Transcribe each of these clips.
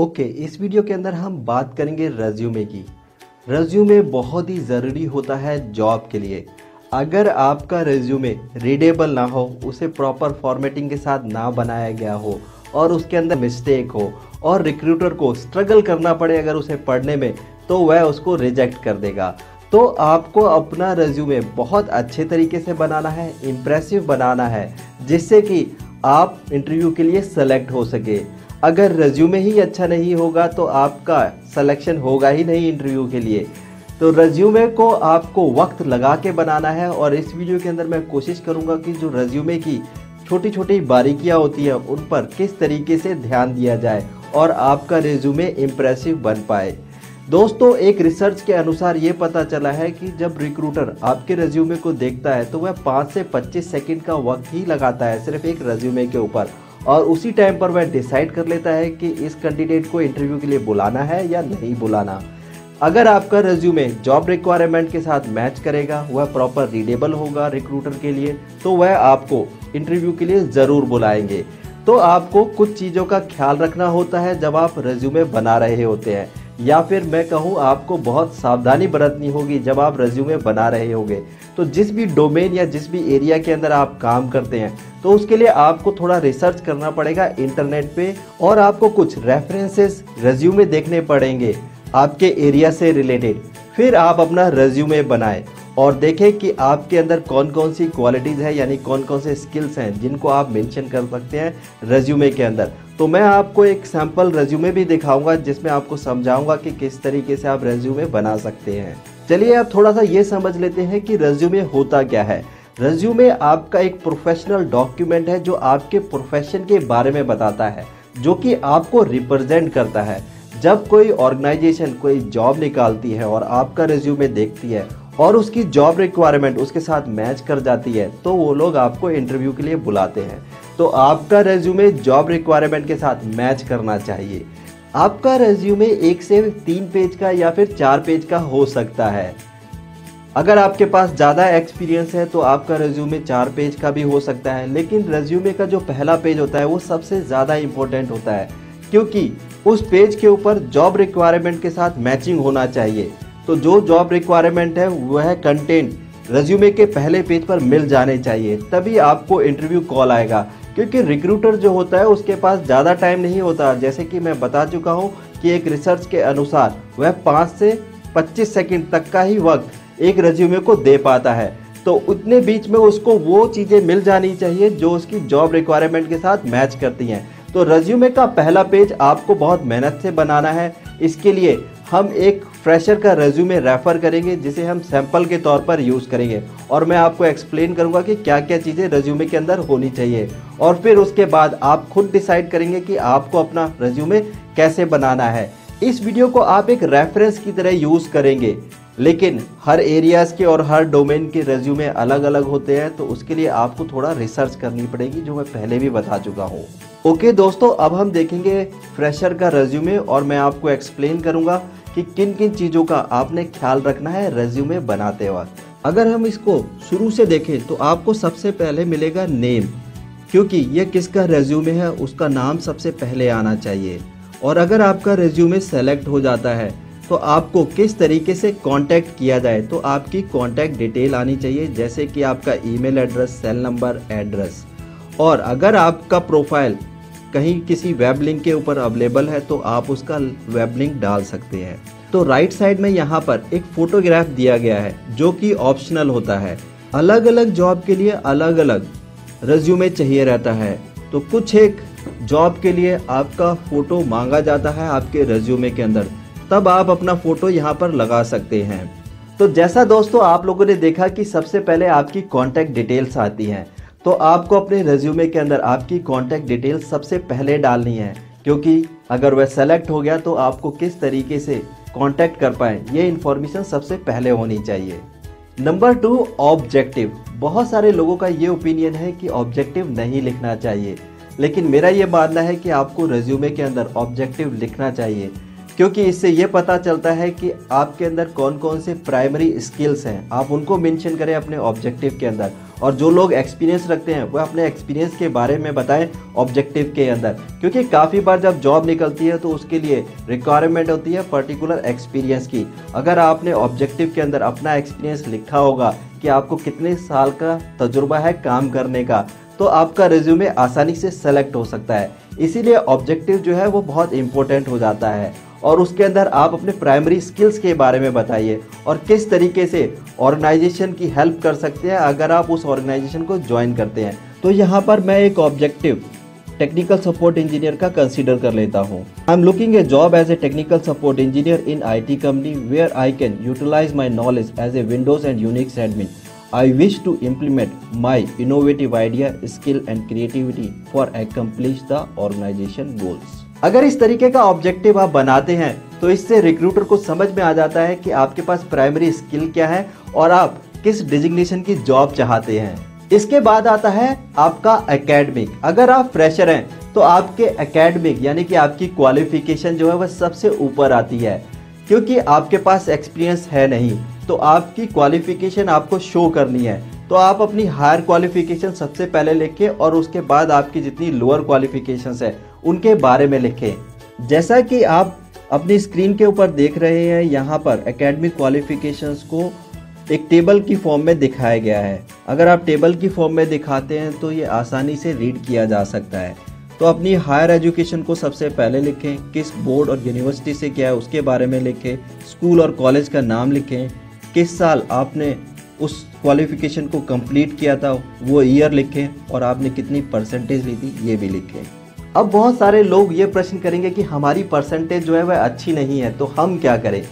Okay, इस video के अंदर हम बात करेंगे रेज्यूमे की। रेज्यूमे बहुत ही ज़रूरी होता है जॉब के लिए। अगर आपका रेज्यूमे रीडेबल ना हो, उसे प्रॉपर फॉर्मेटिंग के साथ ना बनाया गया हो और उसके अंदर मिस्टेक हो और रिक्रूटर को स्ट्रगल करना पड़े अगर उसे पढ़ने में, तो वह उसको रिजेक्ट कर देगा। तो आपको अपना रेज्यूमे बहुत अच्छे तरीके से बनाना है, इम्प्रेसिव बनाना है, जिससे कि आप इंटरव्यू के लिए सेलेक्ट हो सके। अगर रेज्यूमे ही अच्छा नहीं होगा तो आपका सिलेक्शन होगा ही नहीं इंटरव्यू के लिए। तो रेज्यूमे को आपको वक्त लगा के बनाना है और इस वीडियो के अंदर मैं कोशिश करूंगा कि जो रेज्यूमे की छोटी छोटी बारीकियां होती हैं उन पर किस तरीके से ध्यान दिया जाए और आपका रेज्यूमे इम्प्रेसिव बन पाए। दोस्तों, एक रिसर्च के अनुसार ये पता चला है कि जब रिक्रूटर आपके रेज्यूमे को देखता है तो वह 5 से 25 सेकंड का वक्त ही लगाता है सिर्फ एक रेज्यूमे के ऊपर, और उसी टाइम पर वह डिसाइड कर लेता है कि इस कैंडिडेट को इंटरव्यू के लिए बुलाना है या नहीं बुलाना। अगर आपका रेज्यूमे जॉब रिक्वायरमेंट के साथ मैच करेगा, वह प्रॉपर रीडेबल होगा रिक्रूटर के लिए, तो वह आपको इंटरव्यू के लिए ज़रूर बुलाएंगे। तो आपको कुछ चीज़ों का ख्याल रखना होता है जब आप रेज्यूमे बना रहे होते हैं, या फिर मैं कहूँ आपको बहुत सावधानी बरतनी होगी जब आप रेज्यूमे बना रहे होंगे। तो जिस भी डोमेन या जिस भी एरिया के अंदर आप काम करते हैं, तो उसके लिए आपको थोड़ा रिसर्च करना पड़ेगा इंटरनेट पे, और आपको कुछ रेफरेंसेस रेज्यूमे देखने पड़ेंगे आपके एरिया से रिलेटेड। फिर आप अपना रेज्यूमे बनाएं और देखें कि आपके अंदर कौन कौन सी क्वालिटीज़ है, यानी कौन कौन से स्किल्स हैं जिनको आप मेंशन कर सकते हैं रेज्यूमे के अंदर। तो मैं आपको एक सैम्पल रेज्यूमे भी दिखाऊंगा जिसमें आपको समझाऊंगा कि किस तरीके से आप रेज्यूमे बना सकते हैं। चलिए अब थोड़ा सा ये समझ लेते हैं कि रेज्यूमे होता क्या है। रेज्यूमे आपका एक प्रोफेशनल डॉक्यूमेंट है जो आपके प्रोफेशन के बारे में बताता है, जो कि आपको रिप्रेजेंट करता है। जब कोई ऑर्गेनाइजेशन कोई जॉब निकालती है और आपका रेज्यूमे देखती है और उसकी जॉब रिक्वायरमेंट उसके साथ मैच कर जाती है, तो वो लोग आपको इंटरव्यू के लिए बुलाते हैं। तो आपका रेज्यूमे जॉब रिक्वायरमेंट के साथ मैच करना चाहिए। आपका रेज्यूमे 1 से 3 पेज का या फिर 4 पेज का हो सकता है। अगर आपके पास ज़्यादा एक्सपीरियंस है तो आपका रेज्यूमे 4 पेज का भी हो सकता है, लेकिन रेज्यूमे का जो पहला पेज होता है वो सबसे ज़्यादा इम्पोर्टेंट होता है, क्योंकि उस पेज के ऊपर जॉब रिक्वायरमेंट के साथ मैचिंग होना चाहिए। तो जो जॉब रिक्वायरमेंट है वह कंटेंट रेज्यूमे के पहले पेज पर मिल जाने चाहिए, तभी आपको इंटरव्यू कॉल आएगा। क्योंकि रिक्रूटर जो होता है उसके पास ज़्यादा टाइम नहीं होता, जैसे कि मैं बता चुका हूँ कि एक रिसर्च के अनुसार वह 5 से 25 सेकंड तक का ही वक्त एक रेज्यूमे को दे पाता है। तो उतने बीच में उसको वो चीज़ें मिल जानी चाहिए जो उसकी जॉब रिक्वायरमेंट के साथ मैच करती हैं। तो रेज्यूमे का पहला पेज आपको बहुत मेहनत से बनाना है। इसके लिए हम एक फ्रेशर का रेज्यूमे रेफर करेंगे जिसे हम सैंपल के तौर पर यूज़ करेंगे, और मैं आपको एक्सप्लेन करूंगा कि क्या क्या चीज़ें रेज्यूमे के अंदर होनी चाहिए। और फिर उसके बाद आप खुद डिसाइड करेंगे कि आपको अपना रेज्यूमे कैसे बनाना है। इस वीडियो को आप एक रेफरेंस की तरह यूज़ करेंगे, लेकिन हर एरियाज़ के और हर डोमेन के रेज्यूमे अलग अलग होते हैं, तो उसके लिए आपको थोड़ा रिसर्च करनी पड़ेगी, जो मैं पहले भी बता चुका हूँ। ओके दोस्तों, अब हम देखेंगे फ्रेशर का रेज्यूमे और मैं आपको एक्सप्लेन करूँगा कि किन किन चीज़ों का आपने ख्याल रखना है रेज्यूमे बनाते वक्त। अगर हम इसको शुरू से देखें तो आपको सबसे पहले मिलेगा नेम, क्योंकि ये किसका रेज्यूमे है उसका नाम सबसे पहले आना चाहिए। और अगर आपका रेज्यूमे सेलेक्ट हो जाता है तो आपको किस तरीके से कांटेक्ट किया जाए, तो आपकी कांटेक्ट डिटेल आनी चाहिए, जैसे कि आपका email address, cell number, address. और अगर आपका प्रोफाइल कहीं किसी वेब लिंक के ऊपर अवेलेबल है तो आप उसका वेब लिंक डाल सकते हैं। तो राइट साइड में यहाँ पर एक फोटोग्राफ दिया गया है जो कि ऑप्शनल होता है। अलग अलग जॉब के लिए अलग अलग रेज्यूमे चाहिए रहता है, तो कुछ एक जॉब के लिए आपका फ़ोटो मांगा जाता है आपके रेज्यूमे के अंदर, तब आप अपना फ़ोटो यहाँ पर लगा सकते हैं। तो जैसा दोस्तों आप लोगों ने देखा कि सबसे पहले आपकी कॉन्टैक्ट डिटेल्स आती हैं, तो आपको अपने रेज्यूमे के अंदर आपकी कॉन्टैक्ट डिटेल्स सबसे पहले डालनी है, क्योंकि अगर वह सेलेक्ट हो गया तो आपको किस तरीके से कांटेक्ट कर पाएँ ये इन्फॉर्मेशन सबसे पहले होनी चाहिए। Number 2, objective. बहुत सारे लोगों का ये ओपिनियन है कि ऑब्जेक्टिव नहीं लिखना चाहिए, लेकिन मेरा ये मानना है कि आपको रेज्यूमे के अंदर ऑब्जेक्टिव लिखना चाहिए, क्योंकि इससे ये पता चलता है कि आपके अंदर कौन कौन से प्राइमरी स्किल्स हैं, आप उनको मेंशन करें अपने ऑब्जेक्टिव के अंदर। और जो लोग एक्सपीरियंस रखते हैं वो अपने एक्सपीरियंस के बारे में बताएं ऑब्जेक्टिव के अंदर, क्योंकि काफ़ी बार जब जॉब निकलती है तो उसके लिए रिक्वायरमेंट होती है पर्टिकुलर एक्सपीरियंस की। अगर आपने ऑब्जेक्टिव के अंदर अपना एक्सपीरियंस लिखा होगा कि आपको कितने साल का तजुर्बा है काम करने का, तो आपका रिज्यूमे आसानी से सेलेक्ट हो सकता है। इसीलिए ऑब्जेक्टिव जो है वो बहुत इंपॉर्टेंट हो जाता है। और उसके अंदर आप अपने प्राइमरी स्किल्स के बारे में बताइए और किस तरीके से ऑर्गेनाइजेशन की हेल्प कर सकते हैं अगर आप उस ऑर्गेनाइजेशन को ज्वाइन करते हैं। तो यहाँ पर मैं एक ऑब्जेक्टिव टेक्निकल सपोर्ट इंजीनियर का कंसीडर कर लेता हूँ। I am looking a job as a technical support engineer in IT company where I can utilise my knowledge as a Windows and Unix admin. I wish to implement my innovative idea, skill and creativity for accomplish the organization goals। अगर इस तरीके का objective आप बनाते हैं तो इससे recruiter को समझ में आ जाता है कि आपके पास प्राइमरी स्किल क्या है और आप किस डिजिग्नेशन की जॉब चाहते हैं। इसके बाद आता है आपका एकेडमिक। अगर आप फ्रेशर हैं तो आपके एकेडमिक यानी कि आपकी क्वालिफिकेशन जो है वह सबसे ऊपर आती है, क्योंकि आपके पास एक्सपीरियंस है नहीं तो आपकी क्वालिफिकेशन आपको शो करनी है। तो आप अपनी हायर क्वालिफिकेशन सबसे पहले लिखें और उसके बाद आपकी जितनी लोअर क्वालिफिकेशंस है उनके बारे में लिखें। जैसा कि आप अपनी स्क्रीन के ऊपर देख रहे हैं, यहाँ पर एकेडमिक क्वालिफिकेशंस को एक टेबल की फॉर्म में दिखाया गया है। अगर आप टेबल की फॉर्म में दिखाते हैं तो ये आसानी से रीड किया जा सकता है। तो अपनी हायर एजुकेशन को सबसे पहले लिखें, किस बोर्ड और यूनिवर्सिटी से किया है उसके बारे में लिखें, स्कूल और कॉलेज का नाम लिखें, किस साल आपने उस क्वालिफिकेशन को कंप्लीट किया था वो ईयर लिखें और आपने कितनी परसेंटेज ली थी ये भी लिखें। अब बहुत सारे लोग ये प्रश्न करेंगे कि हमारी परसेंटेज जो है वह अच्छी नहीं है तो हम क्या करें।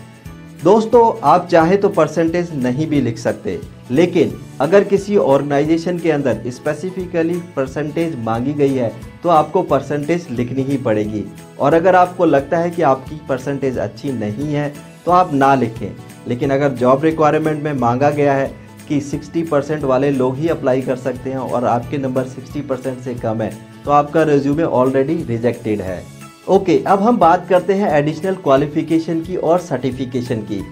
दोस्तों, आप चाहे तो परसेंटेज नहीं भी लिख सकते, लेकिन अगर किसी ऑर्गेनाइजेशन के अंदर स्पेसिफिकली परसेंटेज मांगी गई है तो आपको परसेंटेज लिखनी ही पड़ेगी। और अगर आपको लगता है कि आपकी परसेंटेज अच्छी नहीं है तो आप ना लिखें। लेकिन अगर जॉब रिक्वायरमेंट में मांगा गया है कि 60% वाले लोग ही अप्लाई कर सकते हैं और आपके नंबर 60% से कम है तो आपका रिज्यूमे ऑलरेडी रिजेक्टेड है। ओके, अब हम बात करते हैं एडिशनल क्वालिफिकेशन की और सर्टिफिकेशन की।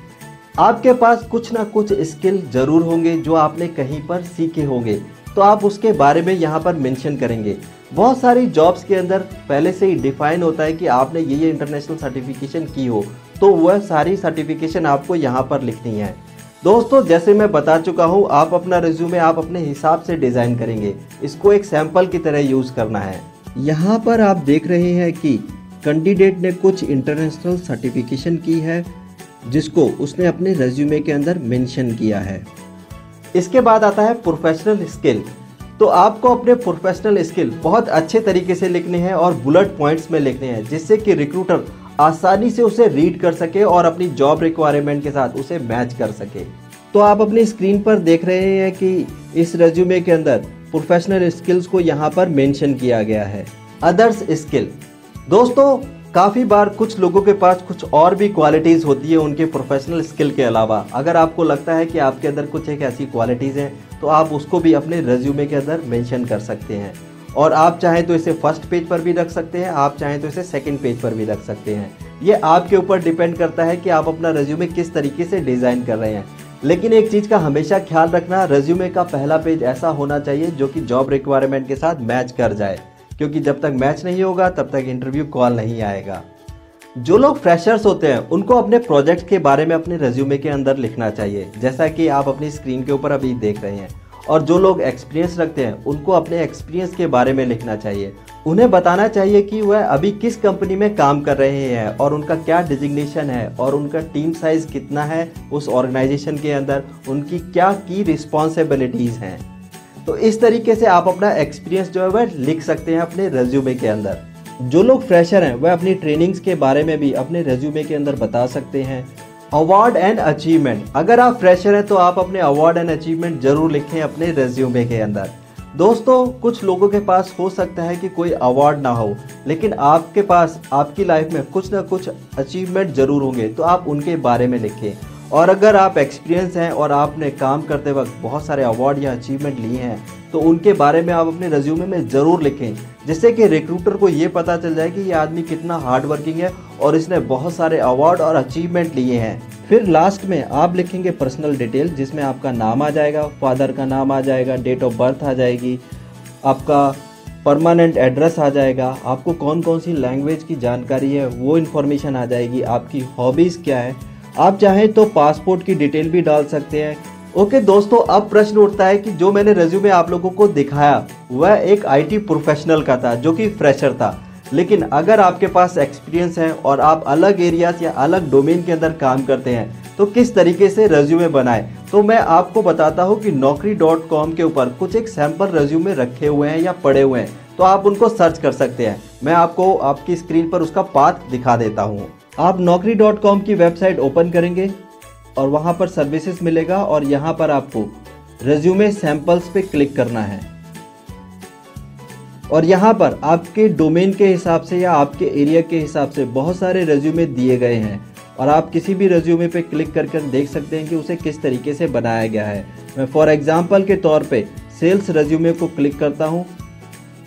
आपके पास कुछ ना कुछ स्किल जरूर होंगे जो आपने कहीं पर सीखे होंगे, तो आप उसके बारे में यहाँ पर मेंशन करेंगे। बहुत सारी जॉब्स के अंदर पहले से ही डिफाइन होता है कि आपने ये इंटरनेशनल सर्टिफिकेशन की हो, तो वह सारी सर्टिफिकेशन आपको यहाँ पर लिखनी है। दोस्तों, जैसे मैं बता चुका हूँ, आप अपना रिज्यूमे आप अपने हिसाब से डिज़ाइन करेंगे, इसको एक सैंपल की तरह यूज़ करना है। यहाँ पर आप देख रहे हैं कि कैंडिडेट ने कुछ इंटरनेशनल सर्टिफिकेशन की है जिसको उसने अपने रिज्यूमे के अंदर मेंशन किया है। इसके बाद आता है प्रोफेशनल स्किल। तो आपको अपने प्रोफेशनल स्किल बहुत अच्छे तरीके से लिखने हैं और बुलेट पॉइंट्स में लिखने हैं, जिससे कि रिक्रूटर आसानी से उसे रीड कर सके और अपनी जॉब रिक्वायरमेंट के साथ उसे मैच कर सके। तो आप अपनी स्क्रीन पर देख रहे हैं कि इस रिज्यूमे के अंदर प्रोफेशनल स्किल्स को यहाँ पर मेंशन किया गया है। Others skill. दोस्तों, काफ़ी बार कुछ लोगों के पास कुछ और भी क्वालिटीज़ होती है उनके प्रोफेशनल स्किल के अलावा। अगर आपको लगता है कि आपके अंदर कुछ एक ऐसी क्वालिटीज़ हैं तो आप उसको भी अपने रिज्यूमे के अंदर मेंशन कर सकते हैं। और आप चाहें तो इसे फर्स्ट पेज पर भी रख सकते हैं, आप चाहें तो इसे सेकंड पेज पर भी रख सकते हैं। ये आपके ऊपर डिपेंड करता है कि आप अपना रिज्यूमे किस तरीके से डिज़ाइन कर रहे हैं। लेकिन एक चीज़ का हमेशा ख्याल रखना, रिज्यूमे का पहला पेज ऐसा होना चाहिए जो कि जॉब रिक्वायरमेंट के साथ मैच कर जाए, क्योंकि जब तक मैच नहीं होगा तब तक इंटरव्यू कॉल नहीं आएगा। जो लोग फ्रेशर्स होते हैं उनको अपने प्रोजेक्ट्स के बारे में अपने रिज्यूमे के अंदर लिखना चाहिए, जैसा कि आप अपनी स्क्रीन के ऊपर अभी देख रहे हैं। और जो लोग एक्सपीरियंस रखते हैं उनको अपने एक्सपीरियंस के बारे में लिखना चाहिए। उन्हें बताना चाहिए कि वह अभी किस कंपनी में काम कर रहे हैं और उनका क्या डिजिग्नेशन है और उनका टीम साइज कितना है उस ऑर्गेनाइजेशन के अंदर, उनकी क्या की रिस्पॉन्सिबिलिटीज़ हैं। तो इस तरीके से आप अपना एक्सपीरियंस जो है वह लिख सकते हैं अपने रिज्यूमे के अंदर। जो लोग फ्रेशर हैं वह अपनी ट्रेनिंग्स के बारे में भी अपने रिज्यूमे के अंदर बता सकते हैं। Award and achievement. अगर आप फ्रेशर हैं तो आप अपने अवार्ड एंड अचीवमेंट जरूर लिखें अपने रिज्यूमे के अंदर। दोस्तों, कुछ लोगों के पास हो सकता है कि कोई अवार्ड ना हो, लेकिन आपके पास आपकी लाइफ में कुछ ना कुछ अचीवमेंट जरूर होंगे, तो आप उनके बारे में लिखें। और अगर आप एक्सपीरियंस हैं और आपने काम करते वक्त बहुत सारे अवार्ड या अचीवमेंट लिए हैं तो उनके बारे में आप अपने रिज्यूमे में ज़रूर लिखें, जिससे कि रिक्रूटर को ये पता चल जाए कि ये आदमी कितना हार्ड वर्किंग है और इसने बहुत सारे अवार्ड और अचीवमेंट लिए हैं। फिर लास्ट में आप लिखेंगे पर्सनल डिटेल, जिसमें आपका नाम आ जाएगा, फादर का नाम आ जाएगा, डेट ऑफ बर्थ आ जाएगी, आपका परमानेंट एड्रेस आ जाएगा, आपको कौन कौन सी लैंग्वेज की जानकारी है वो इन्फॉर्मेशन आ जाएगी, आपकी हॉबीज़ क्या है। आप चाहें तो पासपोर्ट की डिटेल भी डाल सकते हैं। ओके दोस्तों, अब प्रश्न उठता है कि जो मैंने रिज्यूमे आप लोगों को दिखाया वह एक आईटी प्रोफेशनल का था जो कि फ्रेशर था, लेकिन अगर आपके पास एक्सपीरियंस है और आप अलग एरियाज या अलग डोमेन के अंदर काम करते हैं तो किस तरीके से रेज्यूमे बनाएं, तो मैं आपको बताता हूं कि naukri.com के ऊपर कुछ एक सैंपल रेज्यूमे रखे हुए हैं या पड़े हुए हैं, तो आप उनको सर्च कर सकते हैं। मैं आपको आपकी स्क्रीन पर उसका पाथ दिखा देता हूं। आप naukri.com की वेबसाइट ओपन करेंगे और वहां पर सर्विसेज मिलेगा और यहां पर आपको रेज्यूमे सैंपल्स पे क्लिक करना है और यहाँ पर आपके डोमेन के हिसाब से या आपके एरिया के हिसाब से बहुत सारे रेज्यूमे दिए गए हैं और आप किसी भी रेज्यूमे पे क्लिक कर देख सकते हैं कि उसे किस तरीके से बनाया गया है। मैं फॉर एग्जांपल के तौर पे सेल्स रेज्यूमे को क्लिक करता हूँ।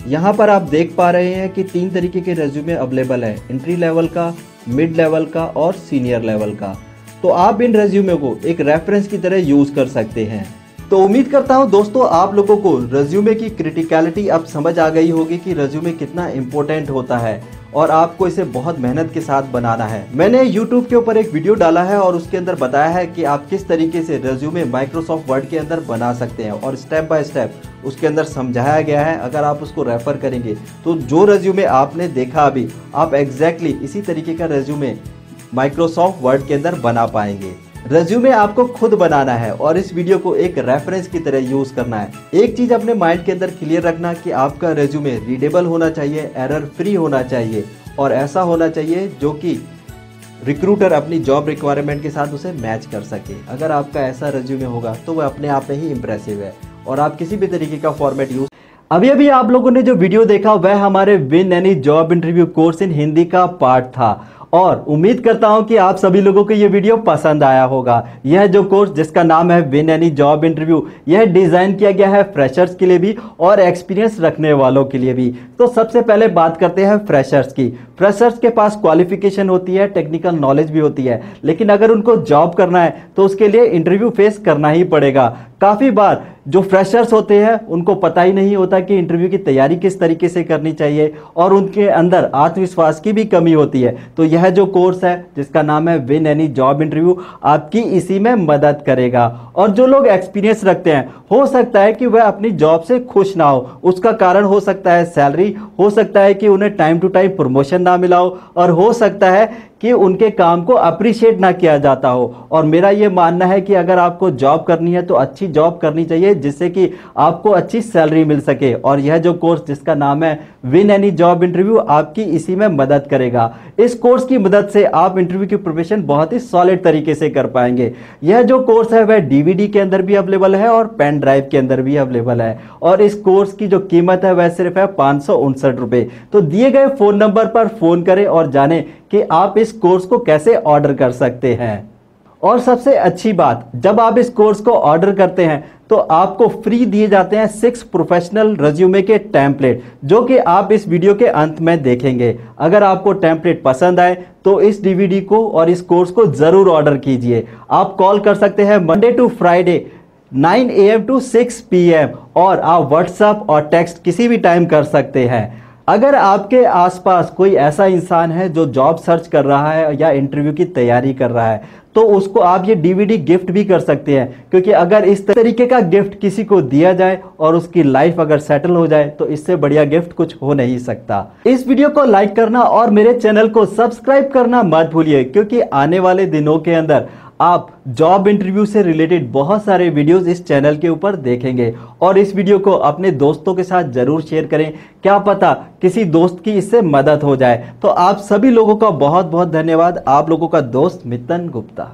यहाँ पर आप देख पा रहे हैं कि 3 तरीके के रेज्यूमे अवेलेबल है, एंट्री लेवल का, मिड लेवल का और सीनियर लेवल का। तो आप इन रेज्यूमे को एक रेफरेंस की तरह यूज़ कर सकते हैं। तो उम्मीद करता हूं दोस्तों आप लोगों को रेज्यूमे की क्रिटिकलिटी अब समझ आ गई होगी कि रेज्यूमे कितना इम्पोर्टेंट होता है और आपको इसे बहुत मेहनत के साथ बनाना है। मैंने YouTube के ऊपर एक वीडियो डाला है और उसके अंदर बताया है कि आप किस तरीके से रेज्यूमे माइक्रोसॉफ्ट वर्ड के अंदर बना सकते हैं और स्टेप बाय स्टेप उसके अंदर समझाया गया है। अगर आप उसको रेफर करेंगे तो जो रेज्यूमे आपने देखा अभी, आप एग्जैक्टली इसी तरीके का रेज्यूमे माइक्रोसॉफ्ट वर्ड के अंदर बना पाएंगे। रेज्यूमे आपको खुद बनाना है और इस वीडियो को एक रेफरेंस की तरह यूज करना है। एक चीज अपने माइंड के अंदर क्लियर रखना कि आपका रेज्यूमे रीडेबल होना चाहिए, एरर फ्री होना चाहिए और ऐसा होना चाहिए जो कि रिक्रूटर अपनी जॉब रिक्वायरमेंट के साथ उसे मैच कर सके। अगर आपका ऐसा रेज्यूमे होगा तो वह अपने आप में ही इंप्रेसिव है और आप किसी भी तरीके का फॉर्मेट यूज। अभी आप लोगों ने जो वीडियो देखा वह हमारे win any job interview course in Hindi का पार्ट था और उम्मीद करता हूं कि आप सभी लोगों को ये वीडियो पसंद आया होगा। यह जो कोर्स जिसका नाम है विन एनी जॉब इंटरव्यू, यह डिजाइन किया गया है फ्रेशर्स के लिए भी और एक्सपीरियंस रखने वालों के लिए भी। तो सबसे पहले बात करते हैं फ्रेशर्स की। फ्रेशर्स के पास क्वालिफिकेशन होती है, टेक्निकल नॉलेज भी होती है, लेकिन अगर उनको जॉब करना है तो उसके लिए इंटरव्यू फेस करना ही पड़ेगा। काफ़ी बार जो फ्रेशर्स होते हैं उनको पता ही नहीं होता कि इंटरव्यू की तैयारी किस तरीके से करनी चाहिए और उनके अंदर आत्मविश्वास की भी कमी होती है। तो यह जो कोर्स है जिसका नाम है विन एनी जॉब इंटरव्यू आपकी इसी में मदद करेगा। और जो लोग एक्सपीरियंस रखते हैं, हो सकता है कि वह अपनी जॉब से खुश ना हो, उसका कारण हो सकता है सैलरी, हो सकता है कि उन्हें टाइम टू टाइम प्रमोशन ना मिला हो और हो सकता है कि उनके काम को अप्रिशिएट ना किया जाता हो। और मेरा ये मानना है कि अगर आपको जॉब करनी है तो अच्छी जॉब करनी चाहिए जिससे कि आपको अच्छी सैलरी मिल सके। और यह जो कोर्स जिसका नाम है विन एनी जॉब इंटरव्यू आपकी इसी में मदद करेगा। इस कोर्स की मदद से आप इंटरव्यू की प्रिपरेशन बहुत ही सॉलिड तरीके से कर पाएंगे। यह जो कोर्स है वह डीवीडी के अंदर भी अवेलेबल है और पेन ड्राइव के अंदर भी अवेलेबल है और इस कोर्स की जो कीमत है वह सिर्फ है 559 रुपए। तो दिए गए फोन नंबर पर फोन करें और जानें कि आप इस कोर्स को कैसे ऑर्डर कर सकते हैं। और सबसे अच्छी बात, जब आप इस कोर्स को ऑर्डर करते हैं तो आपको फ्री दिए जाते हैं 6 प्रोफेशनल रेज्यूमे के टेम्पलेट, जो कि आप इस वीडियो के अंत में देखेंगे। अगर आपको टेम्पलेट पसंद आए तो इस डीवीडी को और इस कोर्स को जरूर ऑर्डर कीजिए। आप कॉल कर सकते हैं Monday to Friday 9 AM to 6 PM और आप व्हाट्सएप और टेक्स्ट किसी भी टाइम कर सकते हैं। अगर आपके आसपास कोई ऐसा इंसान है जो जॉब सर्च कर रहा है या इंटरव्यू की तैयारी कर रहा है तो उसको आप ये डीवीडी गिफ्ट भी कर सकते हैं, क्योंकि अगर इस तरीके का गिफ्ट किसी को दिया जाए और उसकी लाइफ अगर सेटल हो जाए तो इससे बढ़िया गिफ्ट कुछ हो नहीं सकता। इस वीडियो को लाइक करना और मेरे चैनल को सब्सक्राइब करना मत भूलिए, क्योंकि आने वाले दिनों के अंदर आप जॉब इंटरव्यू से रिलेटेड बहुत सारे वीडियोस इस चैनल के ऊपर देखेंगे। और इस वीडियो को अपने दोस्तों के साथ जरूर शेयर करें, क्या पता किसी दोस्त की इससे मदद हो जाए। तो आप सभी लोगों का बहुत बहुत धन्यवाद। आप लोगों का दोस्त मितन गुप्ता।